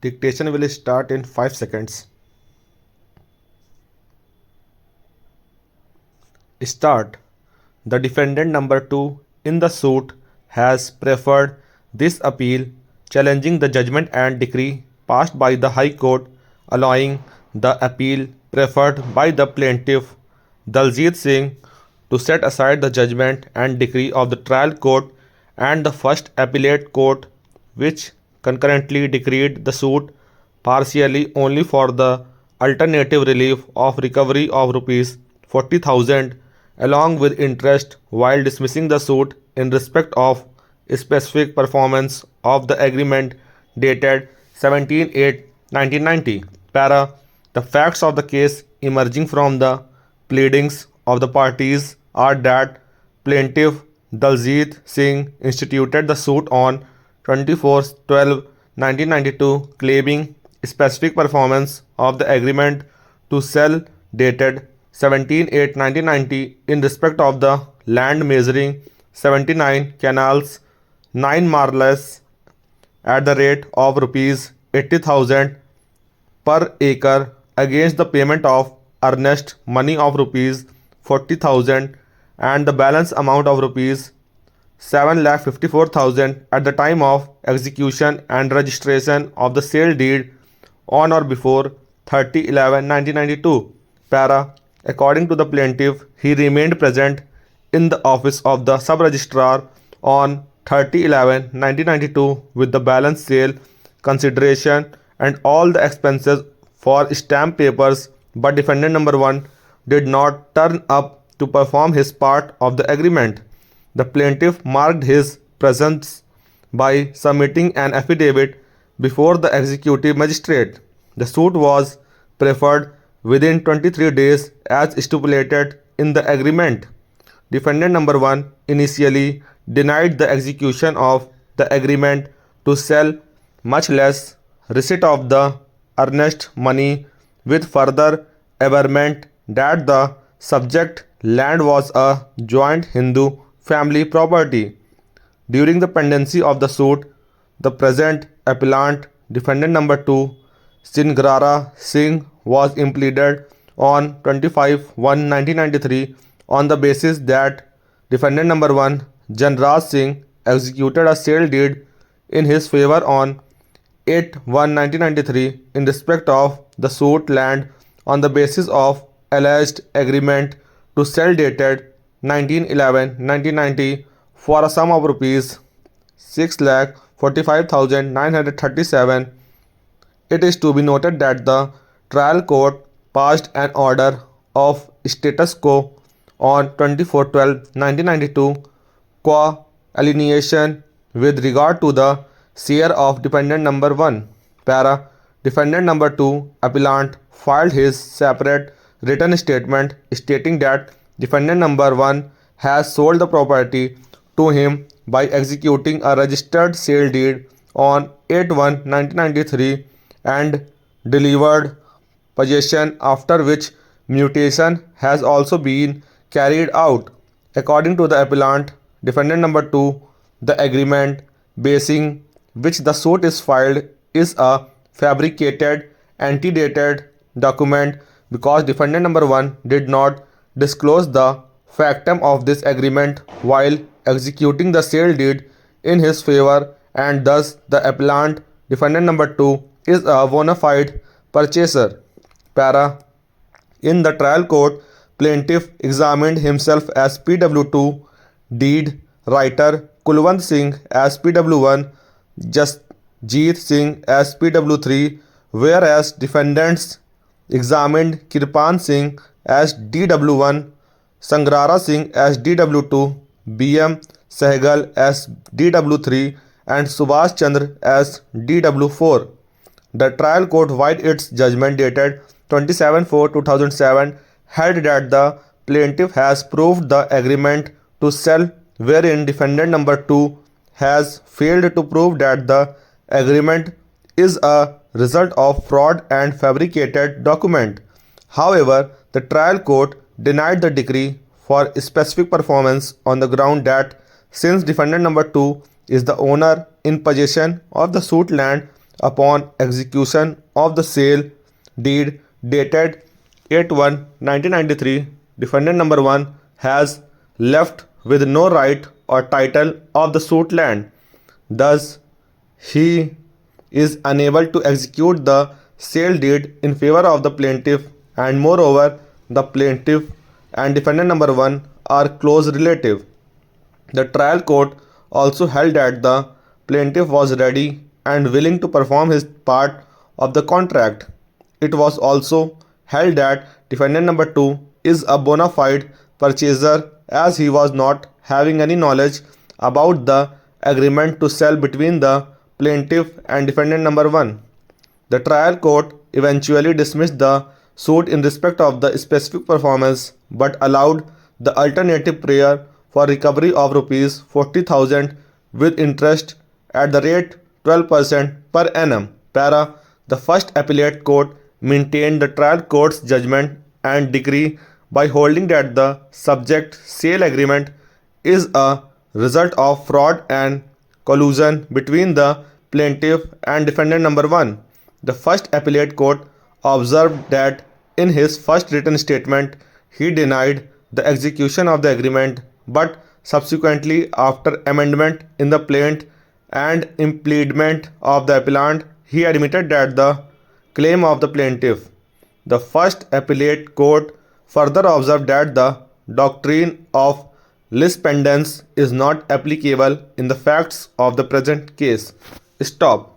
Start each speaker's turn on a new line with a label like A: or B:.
A: Dictation will start in 5 seconds. Start. The defendant number 2 in the suit has preferred this appeal, challenging the judgment and decree passed by the High Court, allowing the appeal preferred by the plaintiff, Daljit Singh, to set aside the judgment and decree of the trial court and the first appellate court, which concurrently decreed the suit partially only for the alternative relief of recovery of rupees 40,000 along with interest while dismissing the suit in respect of specific performance of the agreement dated 17/8/1990. Para. The facts of the case emerging from the pleadings of the parties are that plaintiff Daljit Singh instituted the suit on 24/12/1992 claiming specific performance of the agreement to sell dated 17/8/1990 in respect of the land measuring 79 canals, 9 marles at the rate of rupees 80,000 per acre against the payment of earnest money of rupees 40,000 and the balance amount of rupees 7,54,000 at the time of execution and registration of the sale deed on or before 30/11/1992. Para. According to the plaintiff, he remained present in the office of the sub-registrar on 30/11/1992 with the balance sale consideration and all the expenses for stamp papers, but defendant number 1 did not turn up to perform his part of the agreement. The plaintiff marked his presence by submitting an affidavit before the executive magistrate. The suit was preferred within 23 days as stipulated in the agreement. Defendant number 1 initially denied the execution of the agreement to sell, much less receipt of the earnest money, with further averment that the subject land was a joint Hindu family property. During the pendency of the suit, the present appellant, defendant number 2, Singrara Singh, was impleaded on 25/1/1993 on the basis that defendant number 1, Janraj Singh, executed a sale deed in his favor on 8/1/1993 in respect of the suit land on the basis of alleged agreement to sell dated 19/11/1990 for a sum of rupees 6,45,937. It is to be noted that the trial court passed an order of status quo on 24/12/1992 qua alienation with regard to the share of defendant number 1. Para. Defendant number 2, appellant, filed his separate written statement stating that defendant number 1 has sold the property to him by executing a registered sale deed on 8/1/1993 and delivered possession, after which mutation has also been carried out. According to the appellant, defendant number 2, the agreement basing which the suit is filed is a fabricated, antedated document because defendant number 1 did not disclose the factum of this agreement while executing the sale deed in his favor, and thus the appellant, defendant number 2, is a bona fide purchaser. Para. In the trial court, plaintiff examined himself as PW2, deed writer Kulwant Singh as PW1, Jasjeet Singh as PW3, whereas defendants examined Kirpan Singh as DW1, Sangrara Singh as DW2, BM Sehgal as DW3, and Subhash Chandra as DW4. The trial court, by its judgment dated 27/4/2007, held that the plaintiff has proved the agreement to sell, wherein defendant number 2 has failed to prove that the agreement is a result of fraud and fabricated document. However, the trial court denied the decree for specific performance on the ground that since defendant number 2 is the owner in possession of the suit land upon execution of the sale deed dated 8/1/1993, defendant number 1 has left with no right or title of the suit land. Thus, he is unable to execute the sale deed in favor of the plaintiff, and moreover, the plaintiff and defendant number 1 are close relative. The trial court also held that the plaintiff was ready and willing to perform his part of the contract. It was also held that defendant number 2 is a bona fide purchaser, as he was not having any knowledge about the agreement to sell between the plaintiff and defendant number 1. The trial court eventually dismissed the suit in respect of the specific performance, but allowed the alternative prayer for recovery of rupees 40,000 with interest at the rate 12% per annum. Para. The first appellate court maintained the trial court's judgment and decree by holding that the subject sale agreement is a result of fraud and collusion between the plaintiff and defendant number 1. The first appellate court observed that in his first written statement he denied the execution of the agreement, but subsequently, after amendment in the plaint and impleadment of the appellant, he admitted that the claim of the plaintiff. The first appellate court further observed that the doctrine of lis pendens is not applicable in the facts of the present case. Stop.